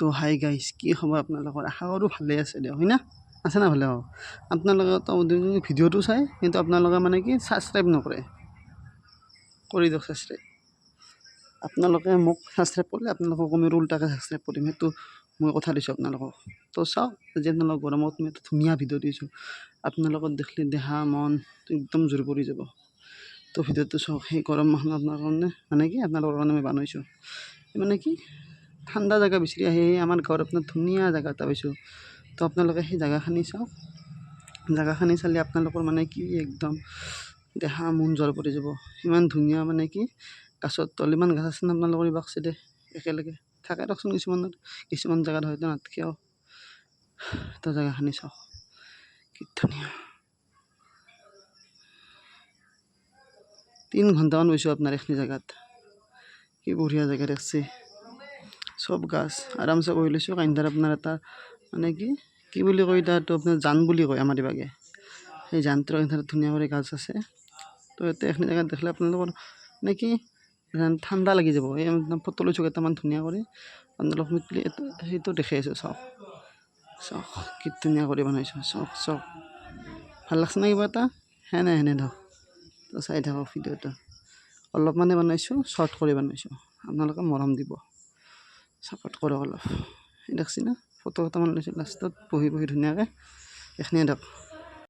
তো hi guys, কি খবৰ আপোনালোকৰ? আশা কৰোঁ ভালেই আছে দিয়ক, হয় না? আছে না ভালে? আপোনালোকে তো ভিডিঅ'টো চাই, কিন্তু আপোনালোকে মানে কি ছাবস্ক্ৰাইব নকৰে। কৰি দিয়ক ছাবস্ক্ৰাইব। আপোনালোকে মোক ছাবস্ক্ৰাইব কৰিলে আপোনালোকক আমি উল্টাকৈ ছাবস্ক্ৰাইব কৰিম, সেইটো মই কথা দিছোঁ আপোনালোকক। তো চাওক, আজি আপোনালোকক গৰমত মই এটা ধুনীয়া ভিডিঅ' দিছোঁ। আপোনালোকক দেখিলে দেহা মন একদম জোৰ পৰি যাব। তো ভিডিঅ'টো চাওক। সেই গৰম মাহত আপোনাৰ কাৰণে মানে কি আপোনালোকৰ কাৰণে মই বনাইছোঁ। মানে কি ঠাণ্ডা জেগা বিচাৰি আহি আমাৰ গাঁৱত আপোনাৰ ধুনীয়া জেগা এটা পাইছোঁ। তো আপোনালোকে সেই জেগাখিনি চাওক। জেগাখিনি চালে আপোনালোকৰ মানে কি একদম দেহা মন জ্বৰ পৰি যাব। ইমান ধুনীয়া মানে কি গাছৰ তল, ইমান গাছ আছে না আপোনালোকৰ এই বাক্সাইডে একেলগে থাকে দিয়কচোন। কিছুমান জেগাত হয়তো নাথাকেও। তো জেগাখিনি চাওক কি ধুনীয়া। 3 ঘণ্টামান বহিছোঁ আপোনাৰ এইখিনি জেগাত। কি বঢ়িয়া জেগা দেখছে, চব গাছ আৰামছে বহি লৈছোঁ। কাইণ্ডাৰ আপোনাৰ এটা মানে কি বুলি কয় তাতো আপোনাৰ জান বুলি কয় আমাৰ ইভাগে। সেই জানটোৰ কাইণ্ডাৰত ধুনীয়া কৰি গাছ আছে। তো ইয়াতে এইখিনি জেগাত দেখিলে আপোনালোকৰ মানে কি ঠাণ্ডা লাগি যাব। এই ফটো লৈছোঁ কেইটামান ধুনীয়া কৰি, আপোনালোক সেইটো দেখি আছোঁ। চাওক চাওক কি ধুনীয়া কৰি বনাইছোঁ। চাওক চাওক, ভাল লাগছে না কিবা এটা? সেনে ধৰক। তো চাই থাকক ভিডিঅ'টো। অলপ মানে বনাইছোঁ, শ্বৰ্ট কৰি বনাইছোঁ। আপোনালোকে মৰম দিব, ছাপোৰ্ট কৰক অলপ। দেখছি না ফটো কেইটামান লৈছোঁ লাষ্টত বহি ধুনীয়াকৈ। এইখিনিয়ে দিয়ক।